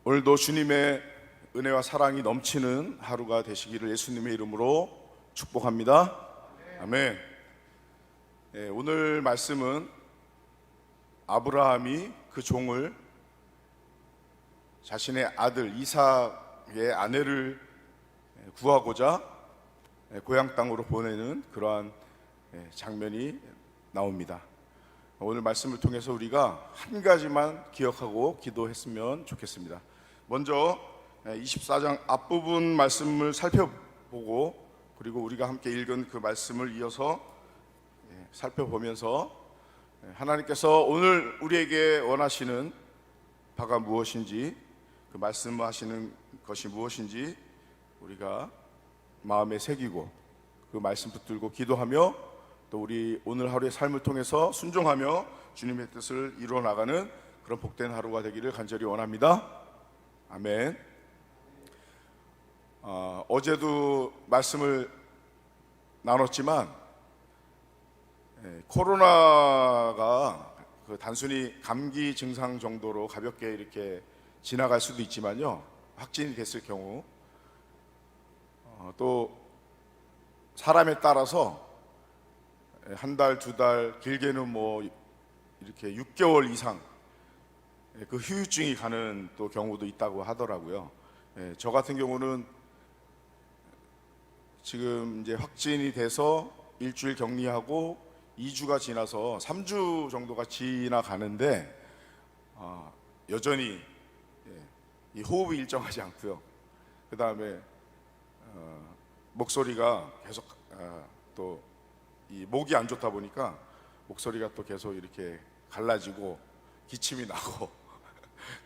오늘도 주님의 은혜와 사랑이 넘치는 하루가 되시기를 예수님의 이름으로 축복합니다. 아멘. 오늘 말씀은 아브라함이 그 종을 자신의 아들 이삭의 아내를 구하고자 고향 땅으로 보내는 그러한 장면이 나옵니다. 오늘 말씀을 통해서 우리가 한 가지만 기억하고 기도했으면 좋겠습니다. 먼저 24장 앞부분 말씀을 살펴보고, 그리고 우리가 함께 읽은 그 말씀을 이어서 살펴보면서 하나님께서 오늘 우리에게 원하시는 바가 무엇인지, 그 말씀하시는 것이 무엇인지 우리가 마음에 새기고 그 말씀 붙들고 기도하며, 또 우리 오늘 하루의 삶을 통해서 순종하며 주님의 뜻을 이루어 나가는 그런 복된 하루가 되기를 간절히 원합니다. 아멘. 어제도 말씀을 나눴지만 코로나가 단순히 감기 증상 정도로 가볍게 이렇게 지나갈 수도 있지만요, 확진이 됐을 경우 또 사람에 따라서 한 달, 두 달, 길게는 뭐 이렇게 6개월 이상 그 후유증이 가는 또 경우도 있다고 하더라고요. 저 같은 경우는 지금 이제 확진이 돼서 일주일 격리하고 2주가 지나서 3주 정도가 지나가는데 여전히 이 호흡이 일정하지 않고요. 그 다음에 목소리가 계속 또 이 목이 안 좋다 보니까 목소리가 또 계속 이렇게 갈라지고 기침이 나고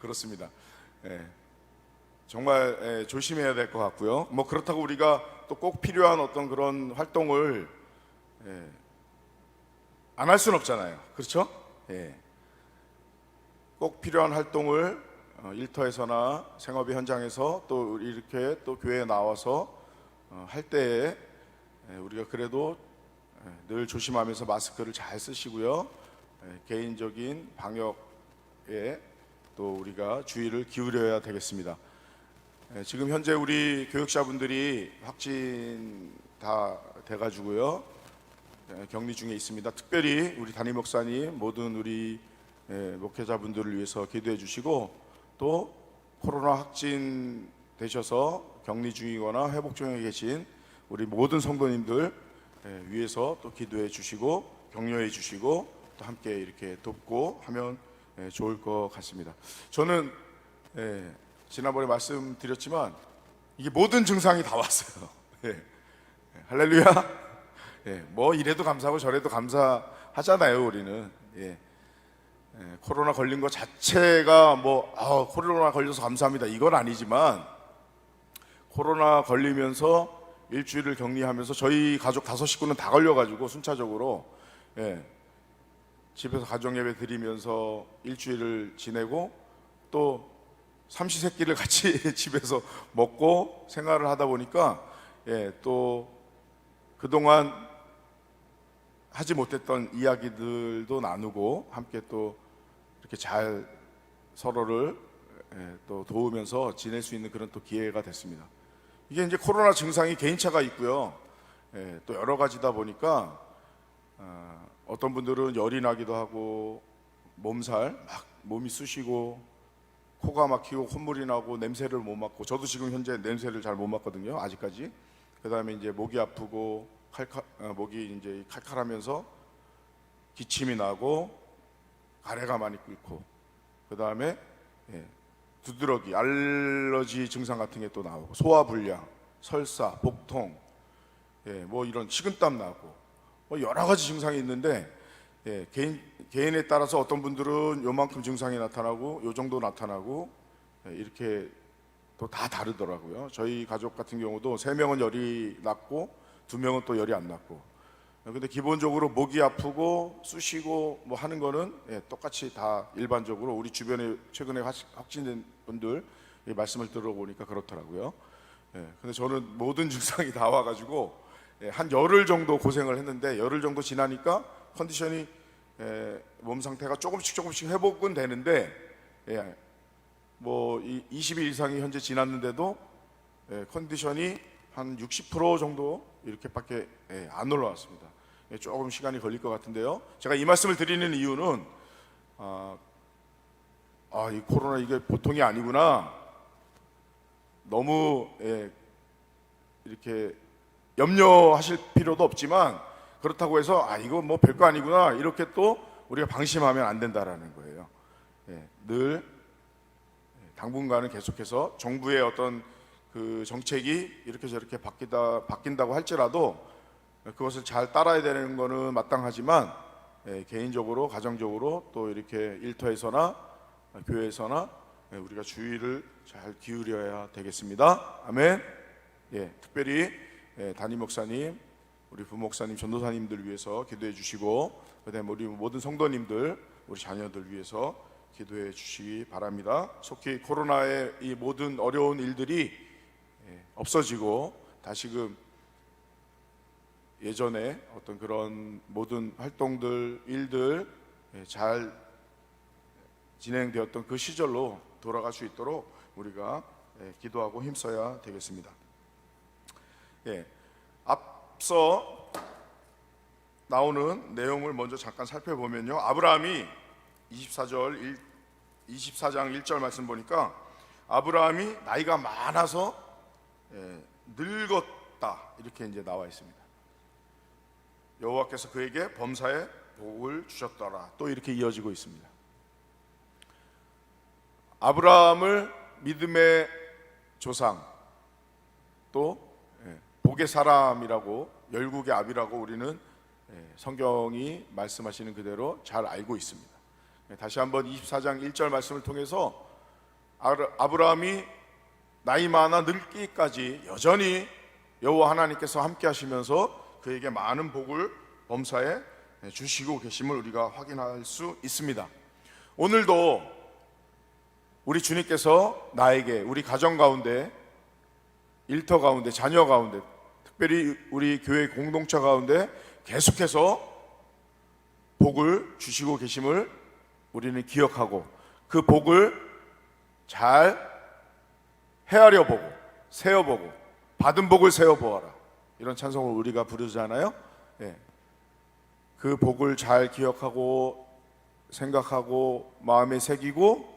그렇습니다. 정말 조심해야 될 것 같고요. 뭐 그렇다고 우리가 또 꼭 필요한 어떤 그런 활동을 안 할 수는 없잖아요. 그렇죠? 꼭 필요한 활동을 일터에서나 생업의 현장에서 또 이렇게 또 교회에 나와서 할 때에 우리가 그래도 늘 조심하면서 마스크를 잘 쓰시고요, 개인적인 방역에 또 우리가 주의를 기울여야 되겠습니다. 지금 현재 우리 교육자분들이 확진 다 돼가지고요, 격리 중에 있습니다. 특별히 우리 담임 목사님, 모든 우리 목회자분들을 위해서 기도해 주시고, 또 코로나 확진 되셔서 격리 중이거나 회복 중에 계신 우리 모든 성도님들 위해서 또 기도해 주시고 격려해 주시고 또 함께 이렇게 돕고 하면 좋을 것 같습니다. 저는 지난번에 말씀드렸지만 이게 모든 증상이 다 왔어요. 할렐루야. 뭐 이래도 감사하고 저래도 감사하잖아요, 우리는. 코로나 걸린 것 자체가 뭐 코로나 걸려서 감사합니다 이건 아니지만, 코로나 걸리면서 일주일을 격리하면서 저희 가족 5식구는 다 걸려가지고 순차적으로 집에서 가정예배 드리면서 일주일을 지내고, 또 삼시세끼를 같이 집에서 먹고 생활을 하다 보니까 또 그동안 하지 못했던 이야기들도 나누고 함께 또 이렇게 잘 서로를 또 도우면서 지낼 수 있는 그런 또 기회가 됐습니다. 이게 이제 코로나 증상이 개인차가 있고요, 또 여러 가지다 보니까 어떤 분들은 열이 나기도 하고 몸살 막 몸이 쑤시고 코가 막히고 콧물이 나고 냄새를 못 맡고, 저도 지금 현재 냄새를 잘 못 맡거든요, 아직까지. 그 다음에 이제 목이 아프고 목이 이제 칼칼하면서 기침이 나고 가래가 많이 끓고, 그 다음에 두드러기, 알러지 증상 같은 게 또 나오고, 소화불량, 설사, 복통, 뭐 이런 식은땀 나고 뭐 여러 가지 증상이 있는데 개인에 따라서 어떤 분들은 요만큼 증상이 나타나고 요 정도 나타나고 이렇게 또 다 다르더라고요. 저희 가족 같은 경우도 3명은 열이 났고 2명은 또 열이 안 났고, 근데 기본적으로 목이 아프고 쑤시고 뭐 하는 거는 똑같이 다 일반적으로 우리 주변에 최근에 확진된 분들 말씀을 들어보니까 그렇더라고요. 근데 저는 모든 증상이 다 와가지고 한 열흘 정도 고생을 했는데, 열흘 정도 지나니까 컨디션이 몸 상태가 조금씩 회복은 되는데 뭐 20일 이상이 현재 지났는데도 컨디션이 한 60% 정도 이렇게밖에 안 올라왔습니다. 조금 시간이 걸릴 것 같은데요. 제가 이 말씀을 드리는 이유는 이 코로나 이게 보통이 아니구나. 너무 이렇게 염려하실 필요도 없지만 그렇다고 해서 이거 뭐 별거 아니구나 이렇게 또 우리가 방심하면 안 된다라는 거예요. 늘 당분간은 계속해서 정부의 어떤 그 정책이 이렇게 저렇게 바뀐다고 할지라도 그것을 잘 따라야 되는 거는 마땅하지만 개인적으로 가정적으로 또 이렇게 일터에서나 교회에서나 우리가 주의를 잘 기울여야 되겠습니다. 아멘. 특별히 담임 목사님, 우리 부목사님, 전도사님들 위해서 기도해 주시고 그다음에 우리 모든 성도님들, 우리 자녀들 위해서 기도해 주시기 바랍니다. 속히 코로나의 이 모든 어려운 일들이 없어지고 다시금 예전에 어떤 그런 모든 활동들, 일들 잘 진행되었던 그 시절로 돌아갈 수 있도록 우리가 기도하고 힘써야 되겠습니다. 앞서 나오는 내용을 먼저 잠깐 살펴보면요, 아브라함이 24장 1절 말씀 보니까 아브라함이 나이가 많아서 늙었다 이렇게 이제 나와 있습니다. 여호와께서 그에게 범사에 복을 주셨더라 또 이렇게 이어지고 있습니다. 아브라함을 믿음의 조상 또 복의 사람이라고 열국의 아비라고 우리는 성경이 말씀하시는 그대로 잘 알고 있습니다. 다시 한번 24장 1절 말씀을 통해서 아브라함이 나이 많아 늙기까지 여전히 여호와 하나님께서 함께 하시면서 그에게 많은 복을 범사에 주시고 계심을 우리가 확인할 수 있습니다. 오늘도 우리 주님께서 나에게, 우리 가정 가운데, 일터 가운데, 자녀 가운데, 특별히 우리 교회 공동체 가운데 계속해서 복을 주시고 계심을 우리는 기억하고 그 복을 잘 헤아려 보고 세어보고 받은 복을 세어보아라 이런 찬송을 우리가 부르잖아요. 그 복을 잘 기억하고 생각하고 마음에 새기고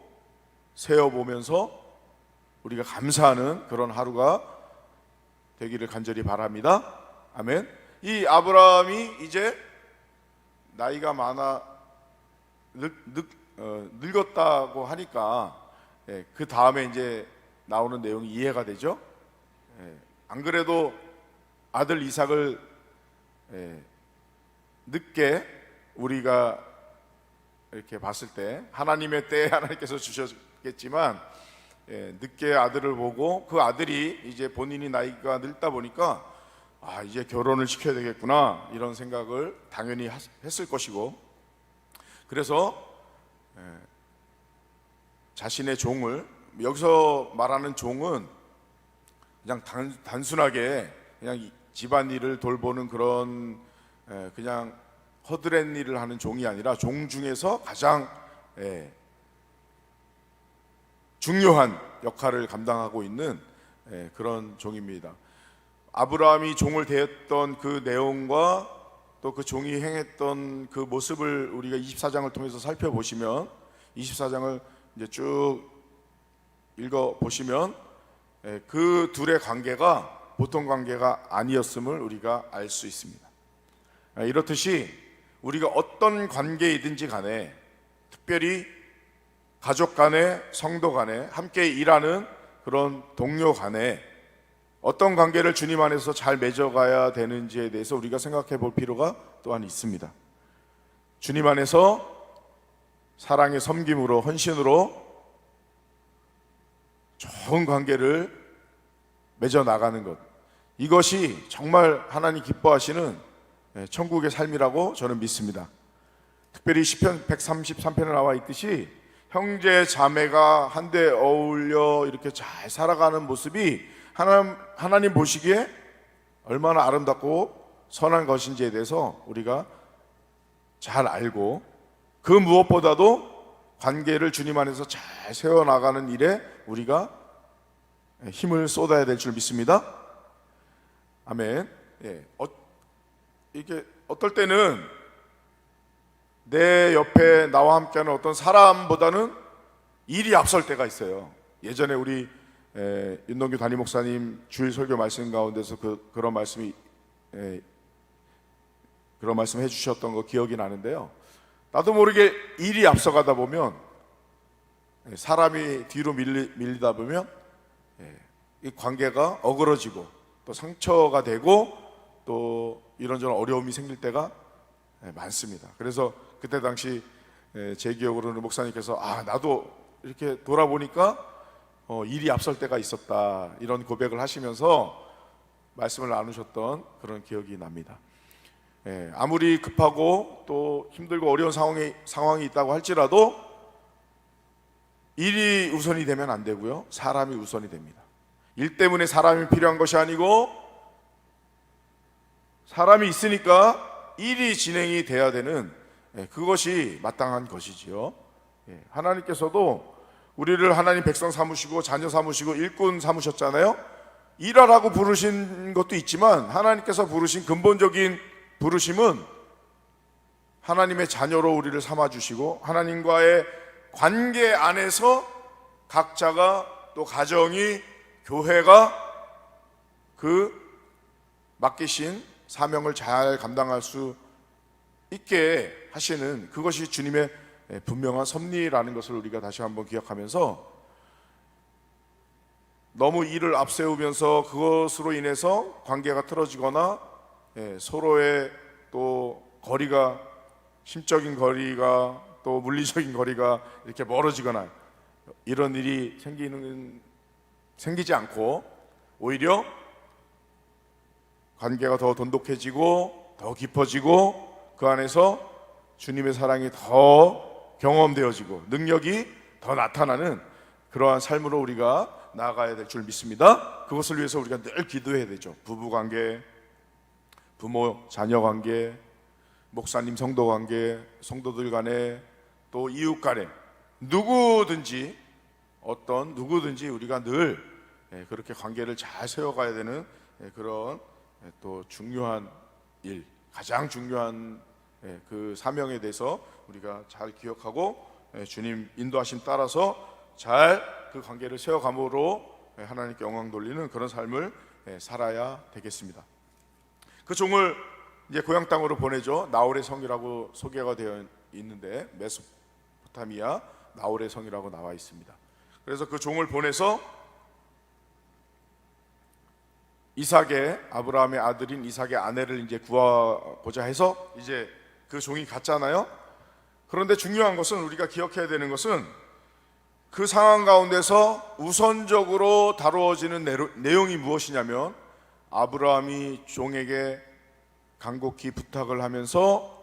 세어보면서 우리가 감사하는 그런 하루가 되기를 간절히 바랍니다. 아멘. 이 아브라함이 이제 나이가 많아 늙었다고 하니까 그 다음에 이제 나오는 내용이 이해가 되죠. 안 그래도 아들 이삭을 늦게 우리가 이렇게 봤을 때 하나님의 때에 하나님께서 주셨겠지만 늦게 아들을 보고 그 아들이 이제 본인이 나이가 늙다 보니까 이제 결혼을 시켜야 되겠구나 이런 생각을 당연히 했을 것이고 그래서 자신의 종을, 여기서 말하는 종은 그냥 단순하게 그냥 집안일을 돌보는 그런 그냥 허드렛 일을 하는 종이 아니라 종 중에서 가장 중요한 역할을 감당하고 있는 그런 종입니다. 아브라함이 종을 대했던 그 내용과 또 그 종이 행했던 그 모습을 우리가 24장을 통해서 살펴보시면 24장을 이제 쭉 읽어보시면 그 둘의 관계가 보통 관계가 아니었음을 우리가 알 수 있습니다. 이렇듯이 우리가 어떤 관계이든지 간에 특별히 가족 간에 성도 간에 함께 일하는 그런 동료 간에 어떤 관계를 주님 안에서 잘 맺어가야 되는지에 대해서 우리가 생각해 볼 필요가 또한 있습니다. 주님 안에서 사랑의 섬김으로 헌신으로 좋은 관계를 맺어 나가는 것, 이것이 정말 하나님 기뻐하시는 천국의 삶이라고 저는 믿습니다. 특별히 시편 133편에 나와 있듯이 형제 자매가 한데 어울려 이렇게 잘 살아가는 모습이 하나님 보시기에 얼마나 아름답고 선한 것인지에 대해서 우리가 잘 알고 그 무엇보다도 관계를 주님 안에서 잘 세워나가는 일에 우리가 힘을 쏟아야 될 줄 믿습니다. 아멘. 이게 어떨 때는 내 옆에 나와 함께하는 어떤 사람보다는 일이 앞설 때가 있어요. 예전에 우리 윤동규 담임 목사님 주일 설교 말씀 가운데서 그런 말씀 해주셨던 거 기억이 나는데요. 나도 모르게 일이 앞서가다 보면 사람이 뒤로 밀리다 보면 이 관계가 어그러지고 또 상처가 되고 또 이런저런 어려움이 생길 때가 많습니다. 그래서 그때 당시 제 기억으로는 목사님께서 나도 이렇게 돌아보니까 일이 앞설 때가 있었다, 이런 고백을 하시면서 말씀을 나누셨던 그런 기억이 납니다. 아무리 급하고 또 힘들고 어려운 상황이 있다고 할지라도 일이 우선이 되면 안 되고요, 사람이 우선이 됩니다. 일 때문에 사람이 필요한 것이 아니고 사람이 있으니까 일이 진행이 돼야 되는, 그것이 마땅한 것이지요. 하나님께서도 우리를 하나님 백성 삼으시고 자녀 삼으시고 일꾼 삼으셨잖아요. 일하라고 부르신 것도 있지만 하나님께서 부르신 근본적인 부르심은 하나님의 자녀로 우리를 삼아주시고 하나님과의 관계 안에서 각자가 또 가정이 교회가 그 맡기신 사명을 잘 감당할 수 있게 하시는, 그것이 주님의 분명한 섭리라는 것을 우리가 다시 한번 기억하면서, 너무 일을 앞세우면서 그것으로 인해서 관계가 틀어지거나 서로의 또 거리가, 심적인 거리가 또 물리적인 거리가 이렇게 멀어지거나 이런 일이 생기지 않고 오히려 관계가 더 돈독해지고 더 깊어지고 그 안에서 주님의 사랑이 더 경험되어지고 능력이 더 나타나는 그러한 삶으로 우리가 나아가야 될 줄 믿습니다. 그것을 위해서 우리가 늘 기도해야 되죠. 부부관계, 부모 자녀 관계, 목사님 성도 관계, 성도들 간에 또 이웃 간에 누구든지 우리가 늘 그렇게 관계를 잘 세워가야 되는 그런 또 중요한 일, 가장 중요한 그 사명에 대해서 우리가 잘 기억하고 주님 인도하심 따라서 잘 그 관계를 세워감으로 하나님께 영광 돌리는 그런 삶을 살아야 되겠습니다. 그 종을 이제 고향 땅으로 보내죠. 나홀의 성이라고 소개가 되어 있는데 메소포타미아 나홀의 성이라고 나와 있습니다. 그래서 그 종을 보내서 이삭의, 아브라함의 아들인 이삭의 아내를 이제 구하고자 해서 이제 그 종이 갔잖아요. 그런데 중요한 것은, 우리가 기억해야 되는 것은 그 상황 가운데서 우선적으로 다루어지는 내용이 무엇이냐면, 아브라함이 종에게 간곡히 부탁을 하면서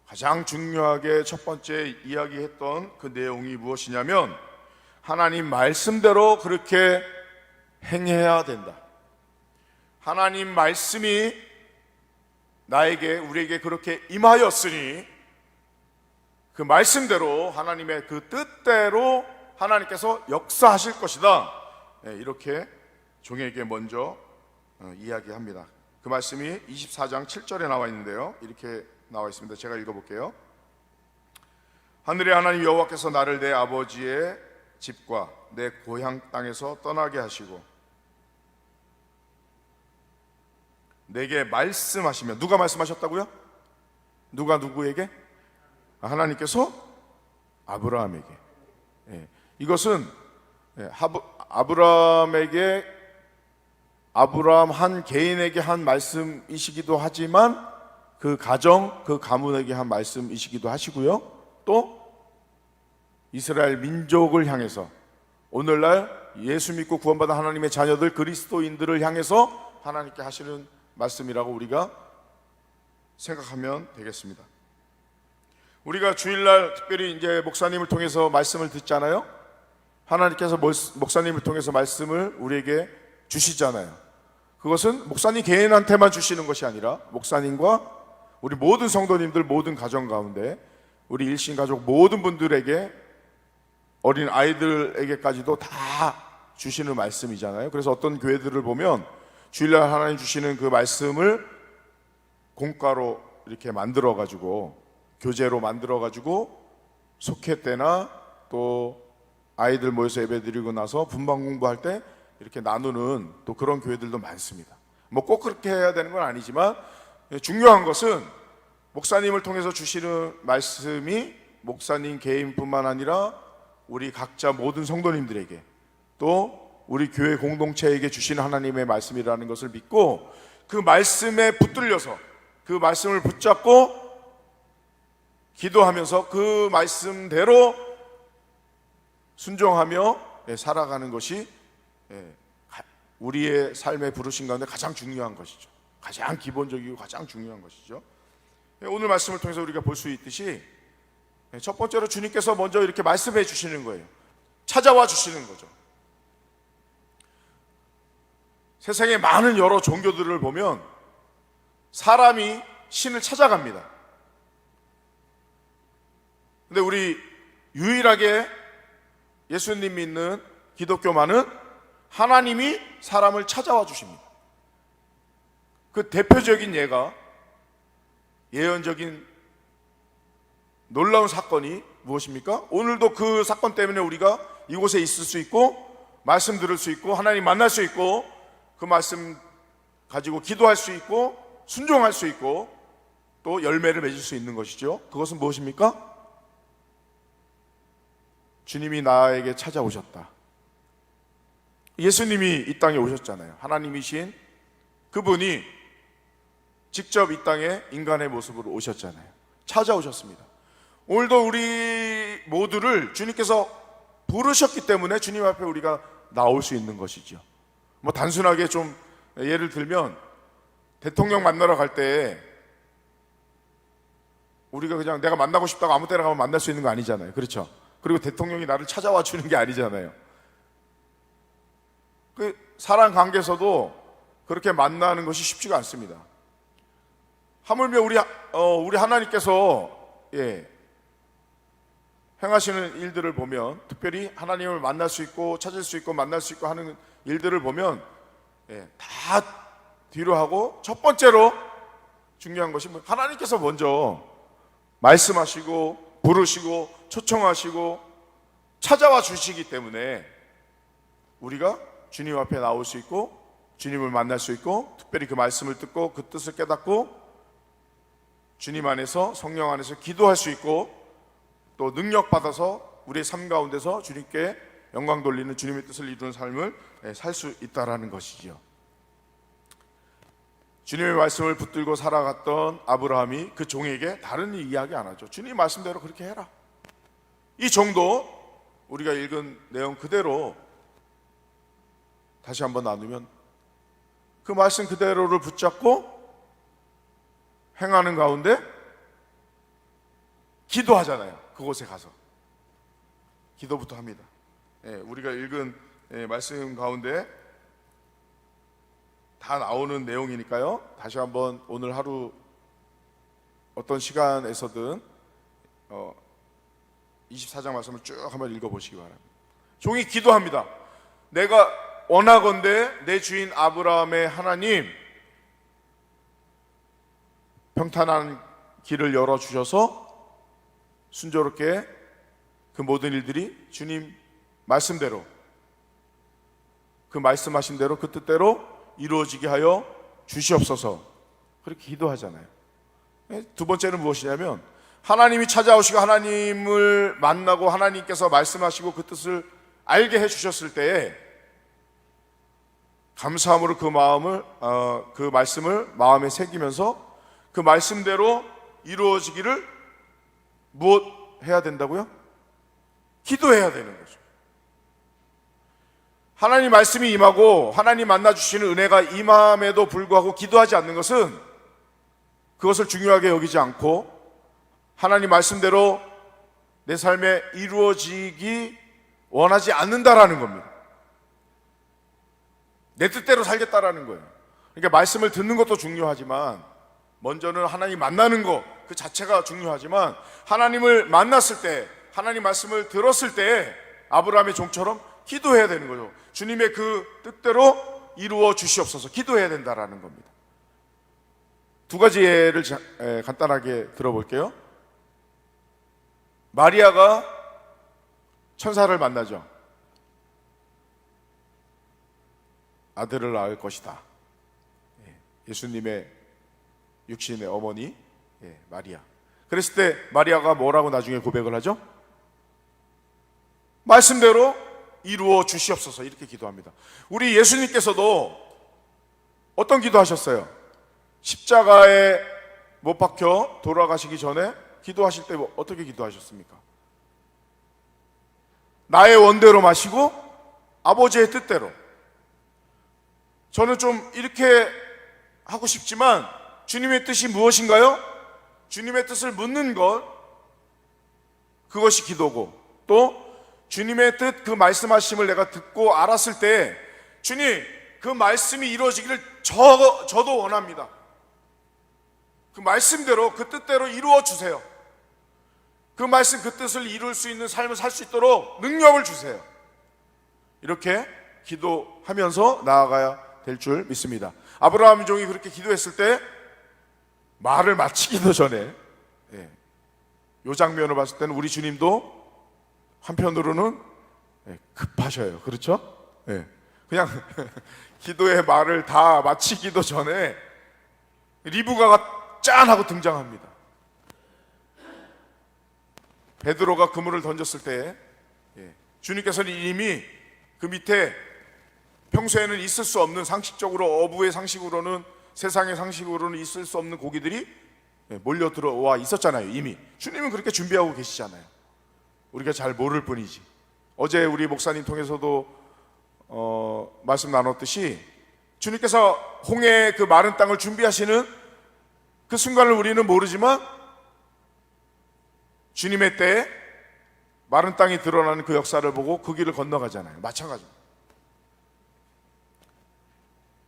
가장 중요하게 첫 번째 이야기했던 그 내용이 무엇이냐면, 하나님 말씀대로 그렇게 행해야 된다. 하나님 말씀이 우리에게 그렇게 임하였으니 그 말씀대로, 하나님의 그 뜻대로 하나님께서 역사하실 것이다. 이렇게 종에게 먼저 이야기합니다. 그 말씀이 24장 7절에 나와 있는데요, 이렇게 나와 있습니다. 제가 읽어볼게요. 하늘의 하나님 여호와께서 나를 내 아버지의 집과 내 고향 땅에서 떠나게 하시고 내게 말씀하시며, 누가 말씀하셨다고요? 누가 누구에게? 하나님께서 아브라함에게. 이것은 아브라함 한 개인에게 한 말씀이시기도 하지만 그 가정, 그 가문에게 한 말씀이시기도 하시고요, 또 이스라엘 민족을 향해서, 오늘날 예수 믿고 구원받은 하나님의 자녀들, 그리스도인들을 향해서 하나님께 하시는 말씀이라고 우리가 생각하면 되겠습니다. 우리가 주일날 특별히 이제 목사님을 통해서 말씀을 듣잖아요. 하나님께서 목사님을 통해서 말씀을 우리에게 주시잖아요. 그것은 목사님 개인한테만 주시는 것이 아니라 목사님과 우리 모든 성도님들, 모든 가정 가운데 우리 일신가족 모든 분들에게 어린 아이들에게까지도 다 주시는 말씀이잖아요. 그래서 어떤 교회들을 보면 주일날 하나님 주시는 그 말씀을 공과로 이렇게 만들어 가지고 교재로 만들어 가지고 속회 때나 또 아이들 모여서 예배 드리고 나서 분방 공부할 때 이렇게 나누는 또 그런 교회들도 많습니다. 뭐 꼭 그렇게 해야 되는 건 아니지만 중요한 것은 목사님을 통해서 주시는 말씀이 목사님 개인뿐만 아니라 우리 각자 모든 성도님들에게 또 우리 교회 공동체에게 주시는 하나님의 말씀이라는 것을 믿고 그 말씀에 붙들려서 그 말씀을 붙잡고 기도하면서 그 말씀대로 순종하며 살아가는 것이 우리의 삶의 부르심 가운데 가장 중요한 것이죠. 가장 기본적이고 가장 중요한 것이죠. 오늘 말씀을 통해서 우리가 볼 수 있듯이 첫 번째로 주님께서 먼저 이렇게 말씀해 주시는 거예요. 찾아와 주시는 거죠. 세상에 많은 여러 종교들을 보면 사람이 신을 찾아갑니다. 근데 우리 유일하게 예수님 믿는 기독교만은 하나님이 사람을 찾아와 주십니다. 그 대표적인 예가 예언적인 놀라운 사건이 무엇입니까? 오늘도 그 사건 때문에 우리가 이곳에 있을 수 있고 말씀 들을 수 있고 하나님 만날 수 있고 그 말씀 가지고 기도할 수 있고 순종할 수 있고 또 열매를 맺을 수 있는 것이죠. 그것은 무엇입니까? 주님이 나에게 찾아오셨다. 예수님이 이 땅에 오셨잖아요. 하나님이신 그분이 직접 이 땅에 인간의 모습으로 오셨잖아요. 찾아오셨습니다. 오늘도 우리 모두를 주님께서 부르셨기 때문에 주님 앞에 우리가 나올 수 있는 것이죠. 뭐 단순하게 좀 예를 들면 대통령 만나러 갈 때 우리가 그냥 내가 만나고 싶다고 아무 때나 가면 만날 수 있는 거 아니잖아요. 그렇죠? 그리고 대통령이 나를 찾아와 주는 게 아니잖아요. 그 사람 관계에서도 그렇게 만나는 것이 쉽지가 않습니다. 하물며 우리 하나님께서 행하시는 일들을 보면 특별히 하나님을 만날 수 있고 찾을 수 있고 만날 수 있고 하는 일들을 보면 다 뒤로 하고 첫 번째로 중요한 것이 하나님께서 먼저 말씀하시고 부르시고 초청하시고 찾아와 주시기 때문에 우리가 주님 앞에 나올 수 있고 주님을 만날 수 있고 특별히 그 말씀을 듣고 그 뜻을 깨닫고 주님 안에서 성령 안에서 기도할 수 있고 또 능력 받아서 우리의 삶 가운데서 주님께 영광 돌리는 주님의 뜻을 이루는 삶을 살 수 있다라는 것이지요. 주님의 말씀을 붙들고 살아갔던 아브라함이 그 종에게 다른 이야기 안 하죠. 주님 말씀대로 그렇게 해라. 이 정도 우리가 읽은 내용 그대로 다시 한번 나누면 그 말씀 그대로를 붙잡고 행하는 가운데 기도하잖아요. 그곳에 가서 기도부터 합니다. 우리가 읽은 말씀 가운데 다 나오는 내용이니까요. 다시 한번 오늘 하루 어떤 시간에서든 24장 말씀을 쭉 한번 읽어보시기 바랍니다. 종이 기도합니다. 내가 원하건대 내 주인 아브라함의 하나님 평탄한 길을 열어주셔서 순조롭게 그 모든 일들이 주님 말씀대로 그 말씀하신 대로 그 뜻대로 이루어지게 하여 주시옵소서 그렇게 기도하잖아요. 두 번째는 무엇이냐면 하나님이 찾아오시고 하나님을 만나고 하나님께서 말씀하시고 그 뜻을 알게 해주셨을 때에 감사함으로 그 말씀을 마음에 새기면서 그 말씀대로 이루어지기를 무엇 해야 된다고요? 기도해야 되는 거죠. 하나님 말씀이 임하고 하나님 만나주시는 은혜가 임함에도 불구하고 기도하지 않는 것은 그것을 중요하게 여기지 않고 하나님 말씀대로 내 삶에 이루어지기 원하지 않는다라는 겁니다. 내 뜻대로 살겠다라는 거예요. 그러니까 말씀을 듣는 것도 중요하지만 먼저는 하나님 만나는 것 그 자체가 중요하지만 하나님을 만났을 때 하나님 말씀을 들었을 때 아브라함의 종처럼 기도해야 되는 거죠. 주님의 그 뜻대로 이루어 주시옵소서 기도해야 된다라는 겁니다. 두 가지 예를 간단하게 들어볼게요. 마리아가 천사를 만나죠. 아들을 낳을 것이다. 예수님의 육신의 어머니 마리아. 그랬을 때 마리아가 뭐라고 나중에 고백을 하죠? 말씀대로 이루어 주시옵소서 이렇게 기도합니다. 우리 예수님께서도 어떤 기도하셨어요? 십자가에 못 박혀 돌아가시기 전에 기도하실 때 어떻게 기도하셨습니까? 나의 원대로 마시고 아버지의 뜻대로. 저는 좀 이렇게 하고 싶지만 주님의 뜻이 무엇인가요? 주님의 뜻을 묻는 것, 그것이 기도고, 또 주님의 뜻, 그 말씀하심을 내가 듣고 알았을 때 주님, 그 말씀이 이루어지기를 저도 원합니다. 그 말씀대로, 그 뜻대로 이루어 주세요. 그 말씀, 그 뜻을 이룰 수 있는 삶을 살 수 있도록 능력을 주세요. 이렇게 기도하면서 나아가야 될 줄 믿습니다. 아브라함 종이 그렇게 기도했을 때 말을 마치기도 전에 이 장면을 봤을 때는 우리 주님도 한편으로는 급하셔요. 그렇죠? 그냥 기도의 말을 다 마치기도 전에 리브가가 짠 하고 등장합니다. 베드로가 그물을 던졌을 때 주님께서는 이미 그 밑에 평소에는 있을 수 없는, 상식적으로 어부의 상식으로는, 세상의 상식으로는 있을 수 없는 고기들이 몰려 들어와 있었잖아요. 이미 주님은 그렇게 준비하고 계시잖아요. 우리가 잘 모를 뿐이지. 어제 우리 목사님 통해서도 말씀 나눴듯이 주님께서 홍해의 그 마른 땅을 준비하시는 그 순간을 우리는 모르지만 주님의 때에 마른 땅이 드러나는 그 역사를 보고 그 길을 건너가잖아요. 마찬가지입니다.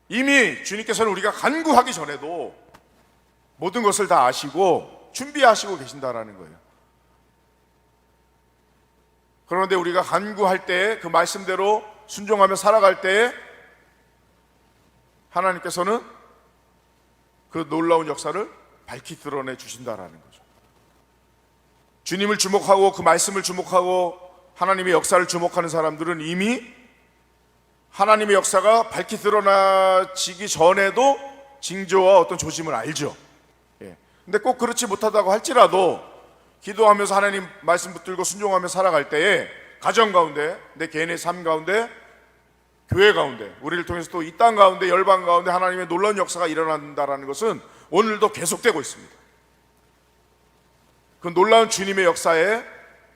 이미 주님께서는 우리가 간구하기 전에도 모든 것을 다 아시고 준비하시고 계신다라는 거예요. 그런데 우리가 간구할 때, 그 말씀대로 순종하며 살아갈 때 하나님께서는 그 놀라운 역사를 밝히 드러내 주신다라는 거죠. 주님을 주목하고 그 말씀을 주목하고 하나님의 역사를 주목하는 사람들은 이미 하나님의 역사가 밝히 드러나지기 전에도 징조와 어떤 조짐을 알죠. 근데 꼭 그렇지 못하다고 할지라도 기도하면서 하나님 말씀 붙들고 순종하며 살아갈 때에 가정 가운데, 내 개인의 삶 가운데, 교회 가운데, 우리를 통해서 또 이 땅 가운데, 열방 가운데 하나님의 놀라운 역사가 일어난다는 것은 오늘도 계속되고 있습니다. 그 놀라운 주님의 역사에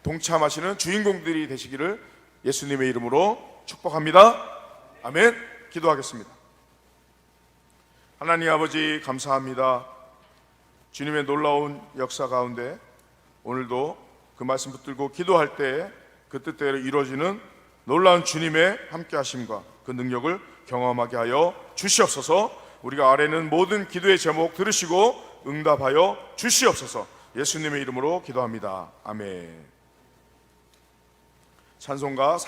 동참하시는 주인공들이 되시기를 예수님의 이름으로 축복합니다. 아멘. 기도하겠습니다. 하나님 아버지 감사합니다. 주님의 놀라운 역사 가운데 오늘도 그 말씀 붙들고 기도할 때 그 뜻대로 이루어지는 놀라운 주님의 함께하심과 그 능력을 경험하게 하여 주시옵소서. 우리가 아래는 모든 기도의 제목 들으시고 응답하여 주시옵소서. 예수님의 이름으로 기도합니다. 아멘. 찬송가